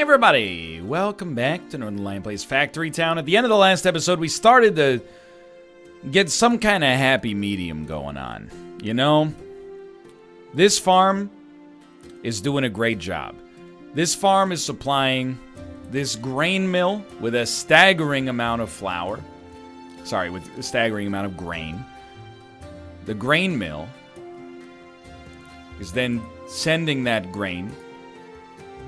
Hey everybody, welcome back to Northernlion Plays Factory Town. At the end of the last episode, we started to get some kind of happy medium going on. You know, this farm is doing a great job. This farm is supplying this grain mill with a staggering amount of flour. Sorry, with a staggering amount of grain. The grain mill is then sending that grain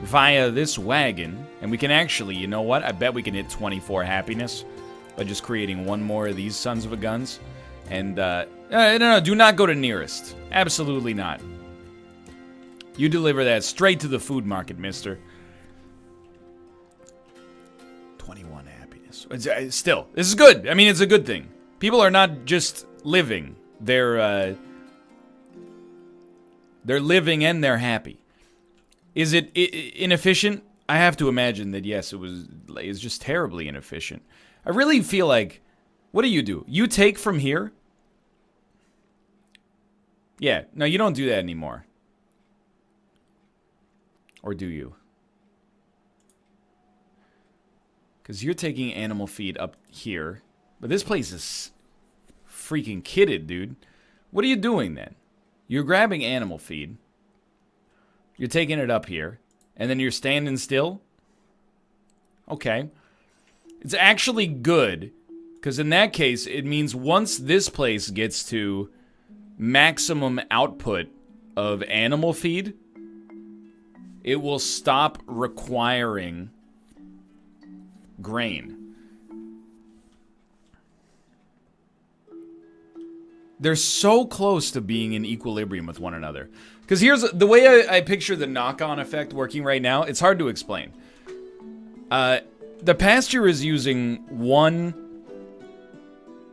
via this wagon, and we can actually, you know what? I bet we can hit 24 happiness by just creating one more of these sons of a guns. And, no, do not go to nearest. Absolutely not. You deliver that straight to the food market, mister. 21 happiness. Still, this is good. I mean, it's a good thing. People are not just living. They're living and they're happy. Is it inefficient? I have to imagine that, yes, it's just terribly inefficient. I really feel like, what do? You take from here? Yeah, no, you don't do that anymore. Or do you? Because you're taking animal feed up here. But this place is freaking kitted, dude. What are you doing then? You're grabbing animal feed. You're taking it up here, and then you're standing still? Okay. It's actually good, because in that case, it means once this place gets to maximum output of animal feed, it will stop requiring grain. They're so close to being in equilibrium with one another. Because here's the way I picture the knock-on effect working right now. It's hard to explain. The pasture is using one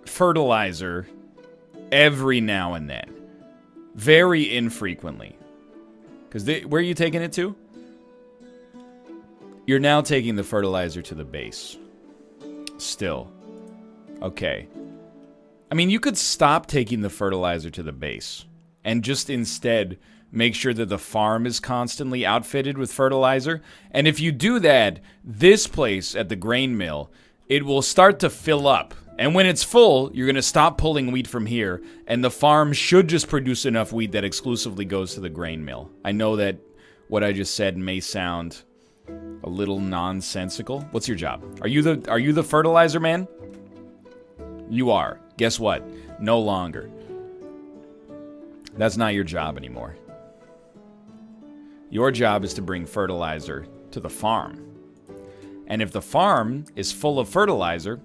fertilizer every now and then. Very infrequently. Because where are you taking it to? You're now taking the fertilizer to the base. Still. Okay. I mean, you could stop taking the fertilizer to the base and just instead make sure that the farm is constantly outfitted with fertilizer. And if you do that, this place at the grain mill, it will start to fill up. And when it's full, you're going to stop pulling wheat from here, and the farm should just produce enough wheat that exclusively goes to the grain mill. I know that what I just said may sound a little nonsensical. What's your job? Are you the fertilizer man? You are. Guess what? No longer. That's not your job anymore. Your job is to bring fertilizer to the farm. And if the farm is full of fertilizer,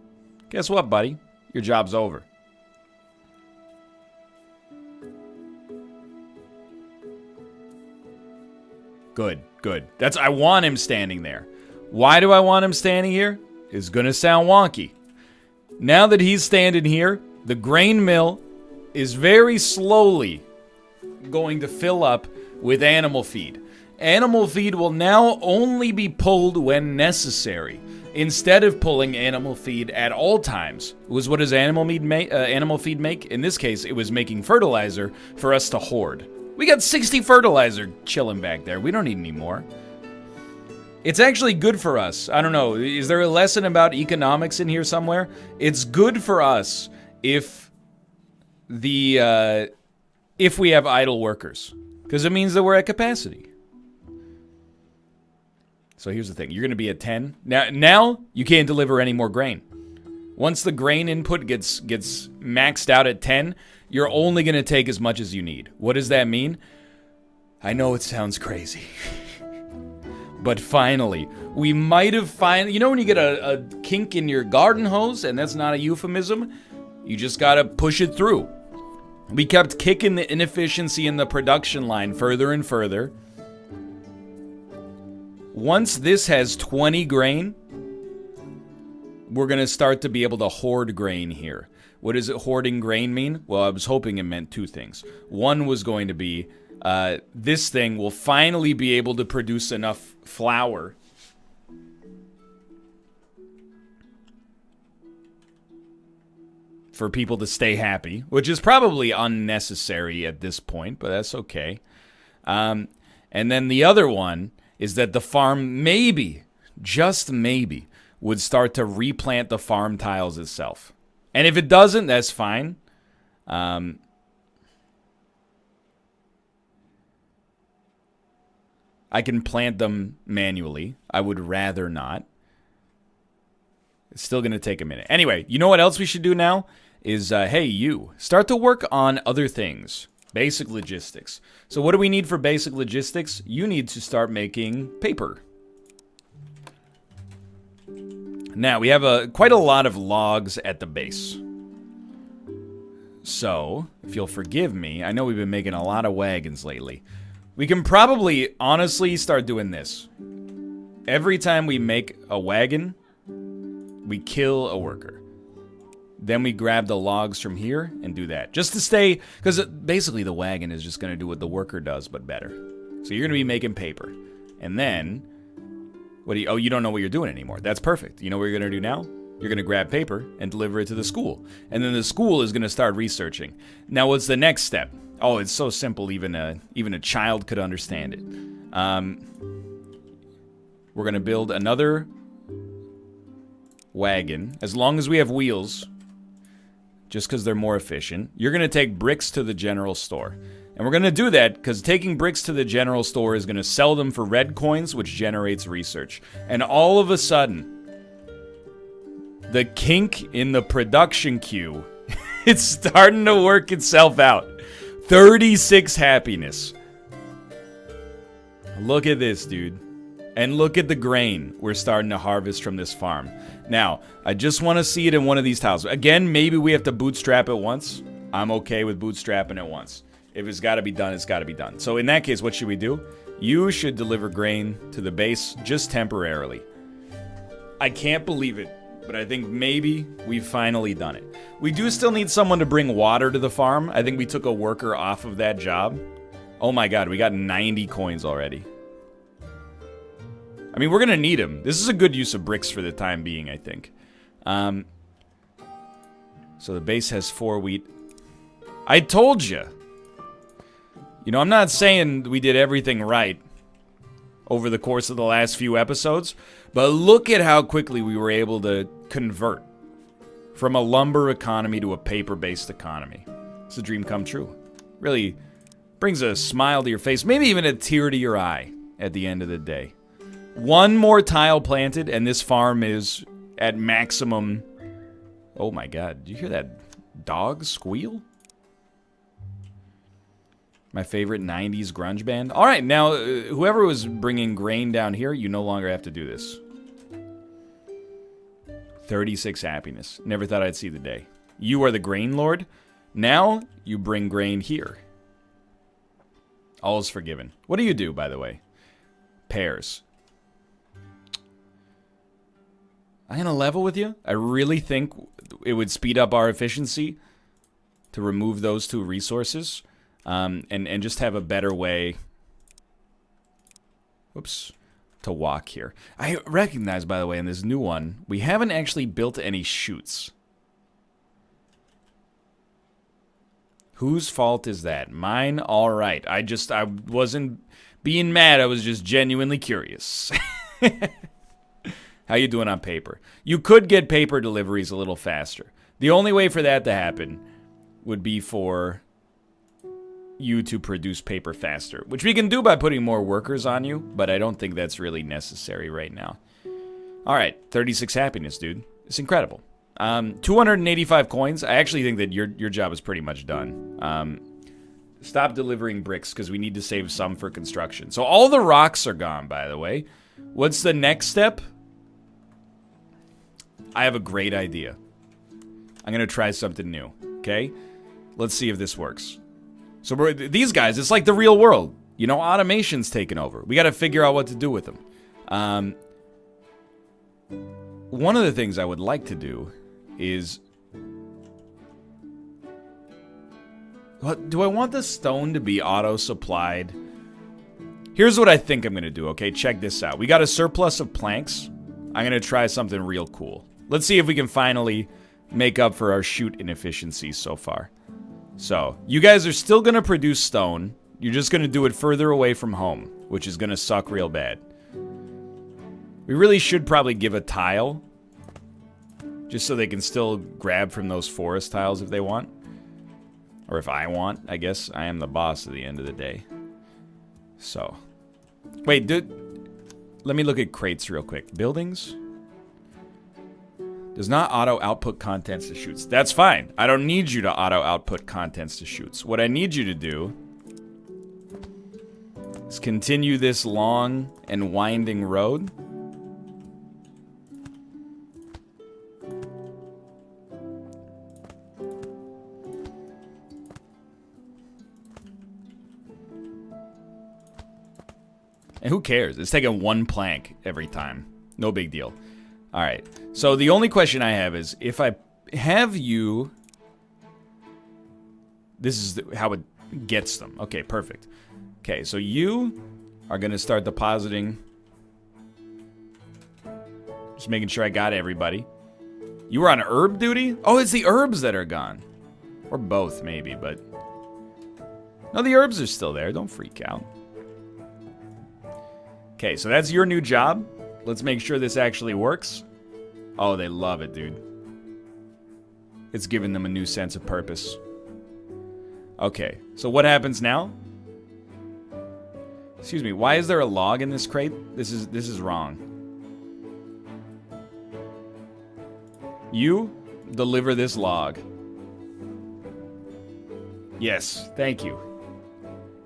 guess what, buddy? Your job's over. Good, good. I want him standing there. Why do I want him standing here? It's gonna sound wonky. Now that he's standing here, the grain mill is very slowly going to fill up with animal feed. Animal feed will now only be pulled when necessary, instead of pulling animal feed at all times. What does animal feed make? In this case, it was making fertilizer for us to hoard. We got 60 fertilizer chilling back there. We don't need any more. It's actually good for us. I don't know. Is there a lesson about economics in here somewhere? It's good for us if we have idle workers, because it means that we're at capacity. So here's the thing. You're going to be at 10. Now you can't deliver any more grain. Once the grain input gets maxed out at 10, you're only going to take as much as you need. What does that mean? I know it sounds crazy. But finally, we might have you know when you get a kink in your garden hose, and that's not a euphemism? You just got to push it through. We kept kicking the inefficiency in the production line further and further. Once this has 20 grain, we're going to start to be able to hoard grain here. What does hoarding grain mean? Well, I was hoping it meant two things. One was going to be this thing will finally be able to produce enough flour for people to stay happy, which is probably unnecessary at this point, but that's okay. And then the other one is that the farm maybe just maybe, would start to replant the farm tiles itself. And if it doesn't, that's fine. I can plant them manually. I would rather not. It's still going to take a minute. Anyway, you know what else we should do now? Is, hey, you, start to work on other things. Basic logistics. So what do we need for basic logistics? You need to start making paper. Now, we have quite a lot of logs at the base. So, if you'll forgive me, I know we've been making a lot of wagons lately. We can probably, honestly, start doing this. Every time we make a wagon, we kill a worker. Then we grab the logs from here and do that. Just to stay, because basically the wagon is just going to do what the worker does, but better. So you're going to be making paper. And then, oh, you don't know what you're doing anymore. That's perfect. You know what you're going to do now? You're going to grab paper and deliver it to the school. And then the school is going to start researching. Now, what's the next step? Oh, it's so simple, even a child could understand it. We're going to build another wagon. As long as we have wheels, just because they're more efficient. You're going to take bricks to the general store. And we're going to do that because taking bricks to the general store is going to sell them for red coins, which generates research. And all of a sudden, the kink in the production queue, it's starting to work itself out. 36 happiness. Look at this, dude. And look at the grain we're starting to harvest from this farm. Now, I just want to see it in one of these tiles. Again, maybe we have to bootstrap it once. I'm okay with bootstrapping it once. If it's got to be done, it's got to be done. So in that case, what should we do? You should deliver grain to the base just temporarily. I can't believe it, but I think maybe we've finally done it. We do still need someone to bring water to the farm. I think we took a worker off of that job. Oh my god, we got 90 coins already. I mean, we're going to need them. This is a good use of bricks for the time being, I think. So the base has 4 wheat. I told you. You know, I'm not saying we did everything right over the course of the last few episodes, but look at how quickly we were able to convert from a lumber economy to a paper-based economy. It's a dream come true. Really brings a smile to your face, maybe even a tear to your eye at the end of the day. One more tile planted, and this farm is at maximum... Oh my god, did you hear that dog squeal? My favorite 90s grunge band. Alright, now, whoever was bringing grain down here, you no longer have to do this. 36 happiness. Never thought I'd see the day. You are the grain lord. Now, you bring grain here. All is forgiven. What do you do, by the way? Pears. I'm going to level with you. I really think it would speed up our efficiency to remove those 2 resources. And just have a better way, to walk here. I recognize, by the way, in this new one, we haven't actually built any chutes. Whose fault is that? Mine? All right. I wasn't being mad. I was just genuinely curious. How you doing on paper? You could get paper deliveries a little faster. The only way for that to happen would be for you to produce paper faster, which we can do by putting more workers on you, but I don't think that's really necessary right now. All right, 36 happiness, dude. It's incredible. 285 coins. I actually think that your job is pretty much done. Stop delivering bricks because we need to save some for construction. So all the rocks are gone, by the way. What's the next step? I have a great idea. I'm going to try something new, okay? Let's see if this works. So these guys, it's like the real world. You know, automation's taken over. We got to figure out what to do with them. One of the things I would like to do is... Do I want the stone to be auto-supplied? Here's what I think I'm going to do, okay? Check this out. We got a surplus of planks. I'm going to try something real cool. Let's see if we can finally make up for our chute inefficiencies so far. So, you guys are still going to produce stone. You're just going to do it further away from home, which is going to suck real bad. We really should probably give a tile. Just so they can still grab from those forest tiles if they want. Or if I want, I guess. I am the boss at the end of the day. So. Wait, let me look at crates real quick. Buildings? Does not auto-output contents to chutes. That's fine. I don't need you to auto-output contents to chutes. What I need you to do is continue this long and winding road. And who cares? It's taking one plank every time. No big deal. All right. So the only question I have is, if I have you... This is how it gets them. Okay, perfect. Okay, so you are going to start depositing. Just making sure I got everybody. You were on herb duty? Oh, it's the herbs that are gone. Or both, maybe, but... No, the herbs are still there. Don't freak out. Okay, so that's your new job. Let's make sure this actually works. Oh, they love it, dude. It's giving them a new sense of purpose. Okay, so what happens now? Excuse me, why is there a log in this crate? This is wrong. You deliver this log. Yes, thank you.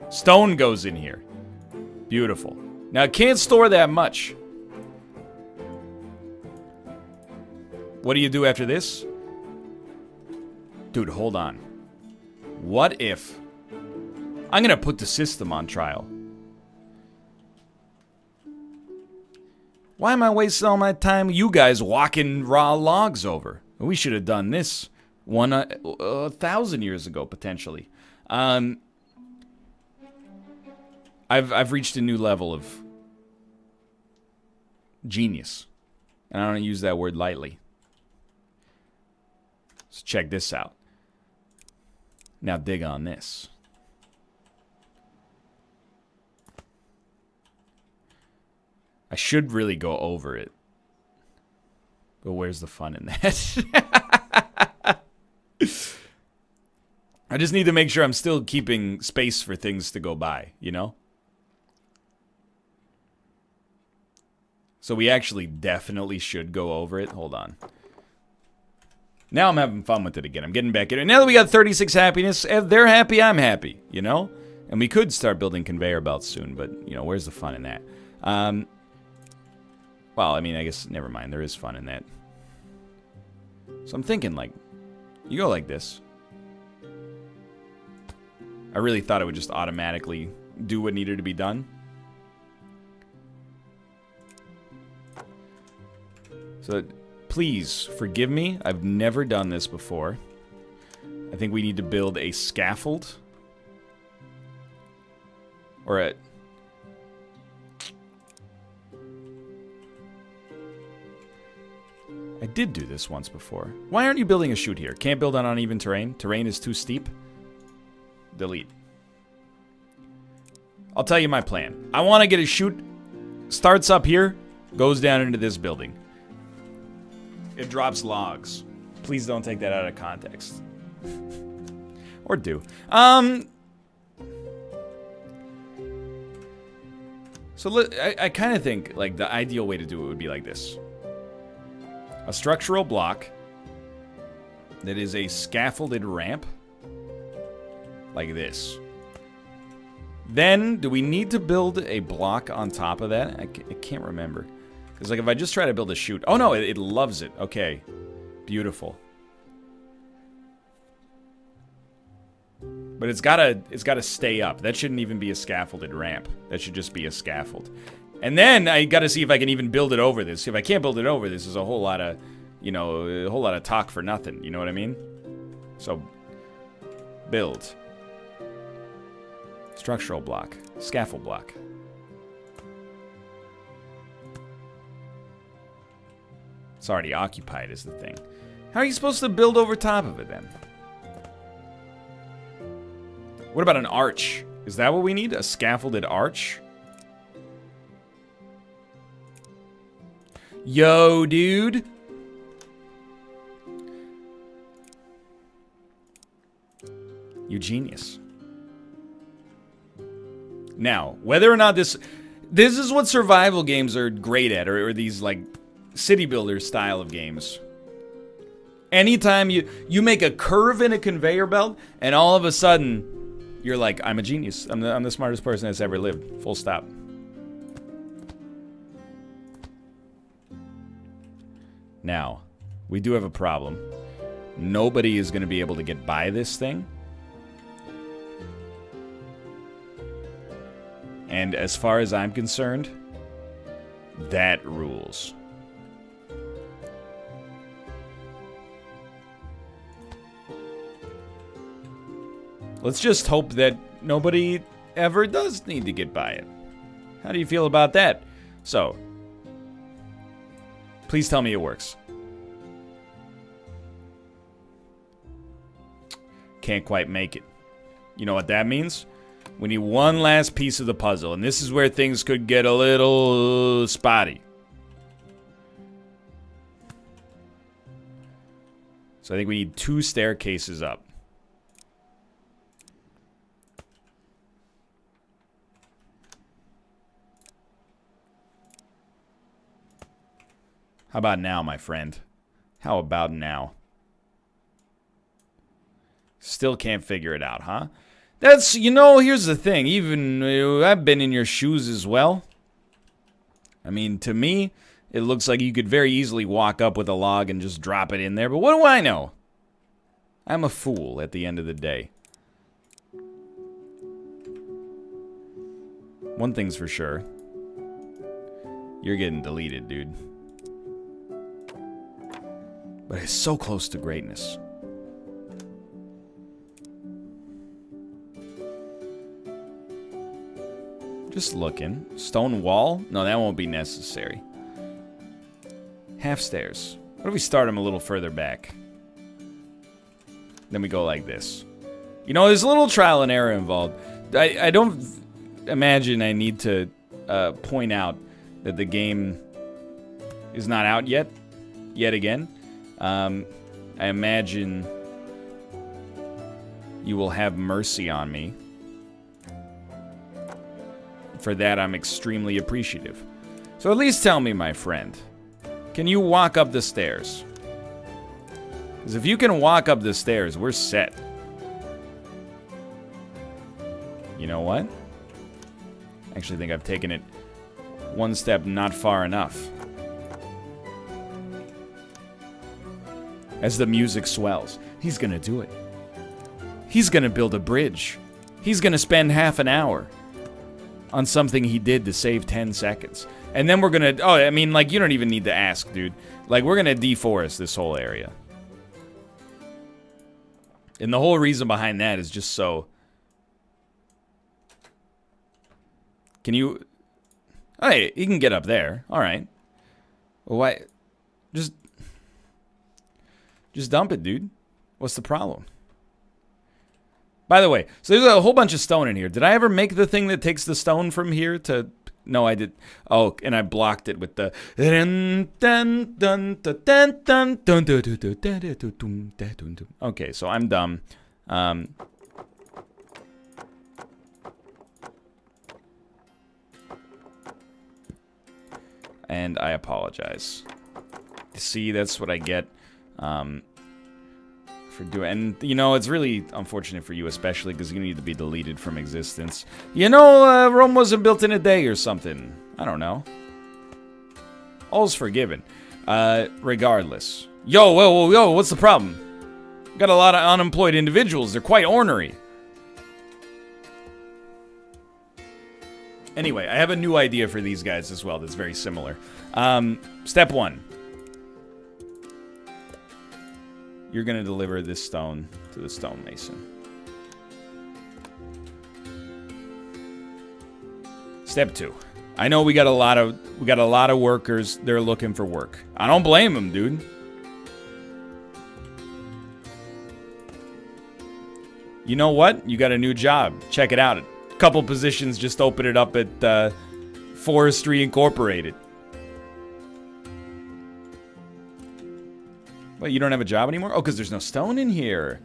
Stone goes in here. Beautiful. Now, it can't store that much. What do you do after this? Dude, hold on. What if... I'm going to put the system on trial. Why am I wasting all my time you guys walking raw logs over? We should have done this 1,000 years ago, potentially. I've reached a new level of genius. And I don't use that word lightly. Let's check this out. Now dig on this. I should really go over it. But where's the fun in that? I just need to make sure I'm still keeping space for things to go by, you know? So we actually definitely should go over it. Hold on. Now I'm having fun with it again. I'm getting back in it. Now that we got 36 happiness, if they're happy, I'm happy, you know? And we could start building conveyor belts soon, but, you know, where's the fun in that? Well, I mean, I guess, never mind. There is fun in that. So I'm thinking, like, you go like this. I really thought it would just automatically do what needed to be done. So, please, forgive me. I've never done this before. I think we need to build a scaffold. Or a... I did do this once before. Why aren't you building a chute here? Can't build on uneven terrain. Terrain is too steep. Delete. I'll tell you my plan. I want to get a chute. Starts up here. Goes down into this building. It drops logs. Please don't take that out of context. Or do. So I kind of think like the ideal way to do it would be like this. A structural block that is a scaffolded ramp. Like this. Then, do we need to build a block on top of that? I can't remember. Because like if I just try to build a chute... Oh no, it loves it. Okay. Beautiful. But it's gotta stay up. That shouldn't even be a scaffolded ramp. That should just be a scaffold. And then I gotta see if I can even build it over this. If I can't build it over this, there's a whole lot of, you know, a whole lot of talk for nothing. You know what I mean? So, build. Structural block. Scaffold block. It's already occupied is the thing. How are you supposed to build over top of it then? What about an arch? Is that what we need? A scaffolded arch? Yo, dude. You genius. Now, whether or not this is what survival games are great at, or these like city builder style of games. Anytime you make a curve in a conveyor belt, and all of a sudden you're like, I'm a genius. I'm the smartest person that's ever lived. Full stop. Now, we do have a problem. Nobody is going to be able to get by this thing. And as far as I'm concerned, that rules. Let's just hope that nobody ever does need to get by it. How do you feel about that? So, please tell me it works. Can't quite make it. You know what that means? We need one last piece of the puzzle, and this is where things could get a little spotty. So I think we need 2 staircases up. How about now, my friend? How about now? Still can't figure it out, huh? That's, you know, here's the thing. Even, I've been in your shoes as well. I mean, to me, it looks like you could very easily walk up with a log and just drop it in there. But what do I know? I'm a fool at the end of the day. One thing's for sure. You're getting deleted, dude. But it's so close to greatness. Just looking. Stone wall? No, that won't be necessary. Half stairs. What if we start them a little further back? Then we go like this. You know, there's a little trial and error involved. I don't imagine I need to point out that the game is not out yet. Yet again. I imagine you will have mercy on me. For that, I'm extremely appreciative. So at least tell me, my friend, can you walk up the stairs? Because if you can walk up the stairs, we're set. You know what? I actually think I've taken it one step not far enough. As the music swells, he's gonna do it. He's gonna build a bridge. He's gonna spend half an hour on something he did to save 10 seconds. And then we're gonna, oh, I mean, like, you don't even need to ask, dude. Like, we're gonna deforest this whole area. And the whole reason behind that is just so... Can you... Oh, hey, he can get up there. All right. Well, why... Just dump it, dude. What's the problem? By the way, so there's a whole bunch of stone in here. Did I ever make the thing that takes the stone from here to... No, I did. Oh, and I blocked it with the... Okay, so I'm dumb. And I apologize. See, that's what I get. For doing, and you know, it's really unfortunate for you, especially because you need to be deleted from existence. You know, Rome wasn't built in a day or something. I don't know. All's forgiven. Regardless. Yo, whoa, what's the problem? Got a lot of unemployed individuals. They're quite ornery. Anyway, I have a new idea for these guys as well that's very similar. Step 1. You're gonna deliver this stone to the stonemason. Step 2. I know we got a lot of workers. They're looking for work. I don't blame them, dude. You know what? You got a new job. Check it out. A couple positions just open it up at Forestry Incorporated. What, you don't have a job anymore? Oh, because there's no stone in here.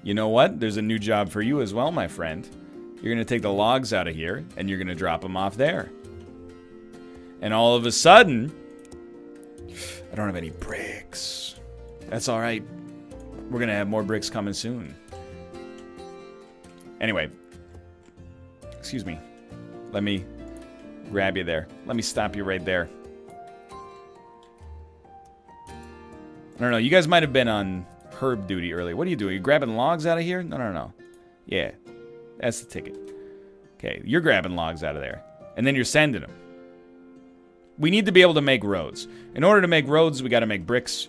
You know what? There's a new job for you as well, my friend. You're going to take the logs out of here, and you're going to drop them off there. And all of a sudden, I don't have any bricks. That's all right. We're going to have more bricks coming soon. Anyway. Excuse me. Let me grab you there. Let me stop you right there. I don't know. You guys might have been on herb duty earlier. What are you doing? Are you grabbing logs out of here? No. Yeah. That's the ticket. Okay. You're grabbing logs out of there. And then you're sending them. We need to be able to make roads. In order to make roads, we got to make bricks.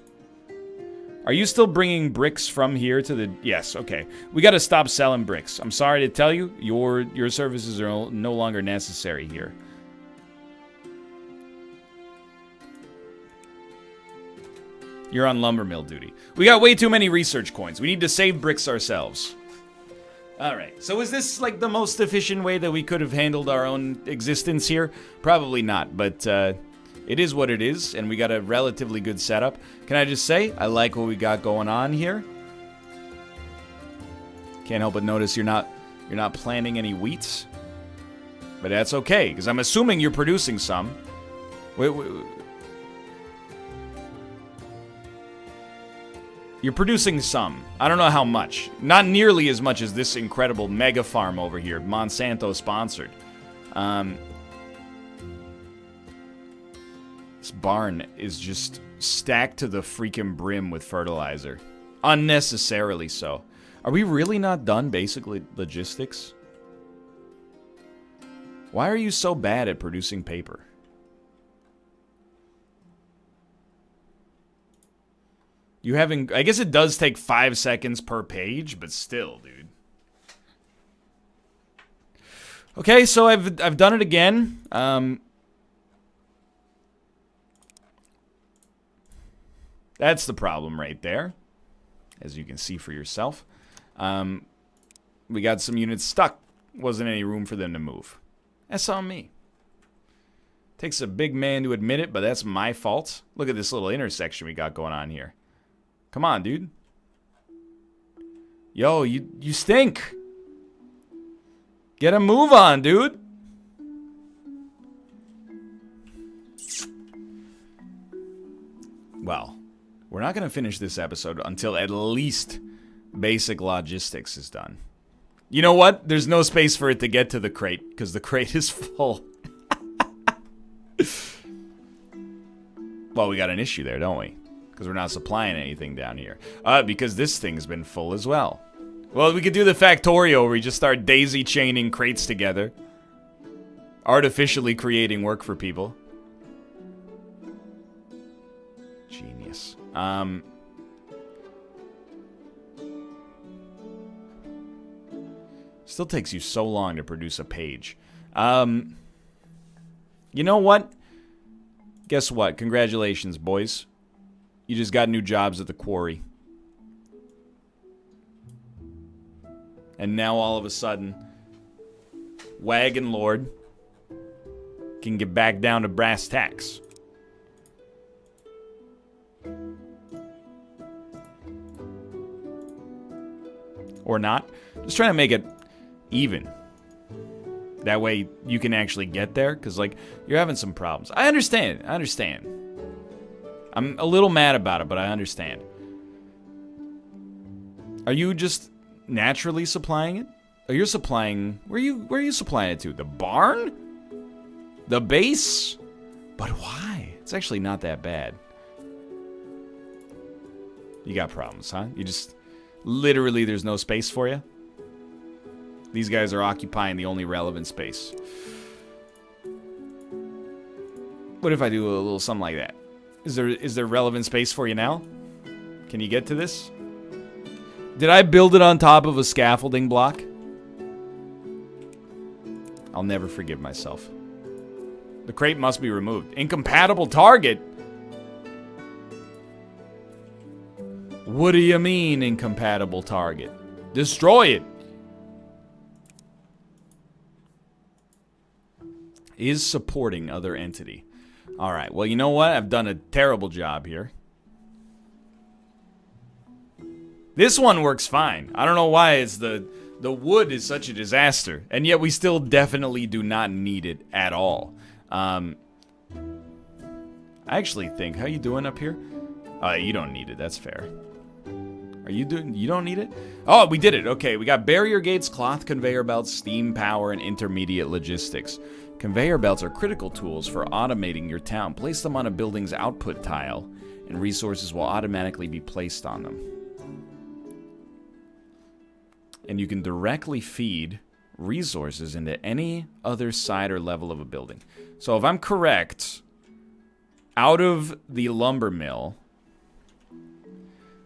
Are you still bringing bricks from here to the... Yes, okay. We got to stop selling bricks. I'm sorry to tell you, your services are no longer necessary here. You're on lumber mill duty. We got way too many research coins. We need to save bricks ourselves. Alright, so is this like the most efficient way that we could have handled our own existence here? Probably not, but it is what it is, and we got a relatively good setup. Can I just say, I like what we got going on here. Can't help but notice you're not planting any wheats. But that's okay, because I'm assuming you're producing some. Wait. You're producing some. I don't know how much. Not nearly as much as this incredible mega farm over here. Monsanto sponsored. This barn is just stacked to the freaking brim with fertilizer. Unnecessarily so. Are we really not done basically logistics? Why are you so bad at producing paper? You having... I guess it does take 5 seconds per page, but still, dude. Okay, so I've done it again. That's the problem right there, as you can see for yourself. We got some units stuck. Wasn't any room for them to move. That's on me. Takes a big man to admit it, but that's my fault. Look at this little intersection we got going on here. Come on, dude. Yo, you stink. Get a move on, dude. Well, we're not going to finish this episode until at least basic logistics is done. You know what? There's no space for it to get to the crate, because the crate is full. Well, we got an issue there, don't we? Because we're not supplying anything down here. Because this thing's been full as well. Well, we could do the Factorio where we just start daisy chaining crates together. Artificially creating work for people. Genius. Still takes you so long to produce a page. You know what? Guess what? Congratulations, boys. You just got new jobs at the quarry. And now all of a sudden, Wagon Lord can get back down to brass tacks. Or not. Just trying to make it even. That way you can actually get there, because, like, you're having some problems. I understand. I'm a little mad about it, but I understand. Are you just naturally supplying it? Oh, you're supplying... Where are you supplying it to? The barn? The base? But why? It's actually not that bad. You got problems, huh? You just... Literally, there's no space for you? These guys are occupying the only relevant space. What if I do a little something like that? Is there relevant space for you now? Can you get to this? Did I build it on top of a scaffolding block? I'll never forgive myself. The crate must be removed. Incompatible target? What do you mean, incompatible target? Destroy it. Is supporting other entity. Alright, well, you know what? I've done a terrible job here. This one works fine. I don't know why it's the wood is such a disaster, and yet we still definitely do not need it at all. I actually think, how you doing up here? You don't need it, that's fair. Are you doing, you don't need it? Oh, we did it, okay. We got barrier gates, cloth conveyor belts, steam power, and intermediate logistics. Conveyor belts are critical tools for automating your town. Place them on a building's output tile, and resources will automatically be placed on them. And you can directly feed resources into any other side or level of a building. So if I'm correct, out of the lumber mill,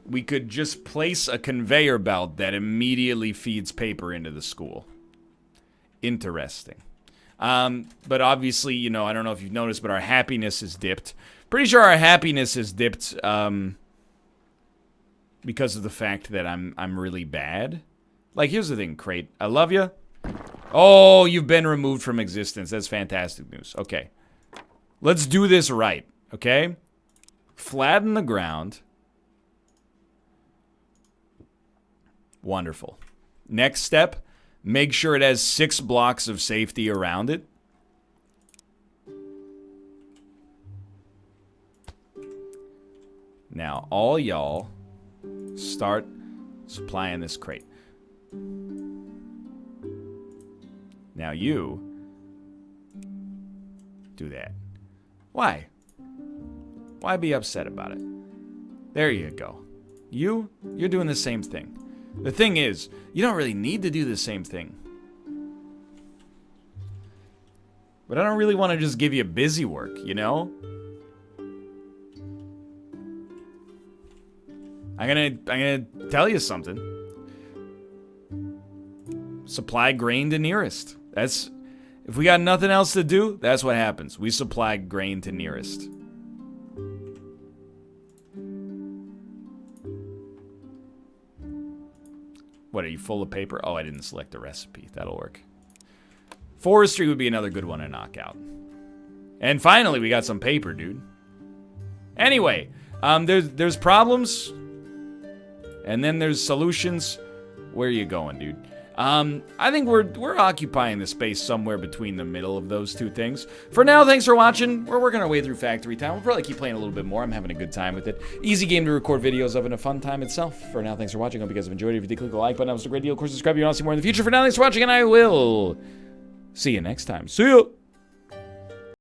we could just place a conveyor belt that immediately feeds paper into the school. Interesting. But obviously, you know, I don't know if you've noticed, but our happiness is dipped. Pretty sure our happiness is dipped because of the fact that I'm really bad. Like, here's the thing, Crate. I love you. Oh, you've been removed from existence. That's fantastic news. Okay. Let's do this right, okay? Flatten the ground. Wonderful. Next step, make sure it has 6 blocks of safety around it. Now, all y'all start supplying this crate. Now you do that. Why? Why be upset about it? There you go. You're doing the same thing. The thing is, you don't really need to do the same thing. But I don't really want to just give you busy work, you know? I'm gonna tell you something. Supply grain to nearest. That's, if we got nothing else to do, that's what happens. We supply grain to nearest. What, are you full of paper? Oh, I didn't select the recipe. That'll work. Forestry would be another good one to knock out. And finally, we got some paper, dude. Anyway, there's problems. And then there's solutions. Where are you going, dude? I think we're occupying the space somewhere between the middle of those two things. For now, thanks for watching. We're working our way through Factory Town. We'll probably keep playing a little bit more. I'm having a good time with it. Easy game to record videos of and a fun time itself. For now, thanks for watching. Hope you guys have enjoyed it. If you did, click the like button. That was a great deal. Of course, subscribe if you want to see more in the future. For now, thanks for watching, and I will see you next time. See ya!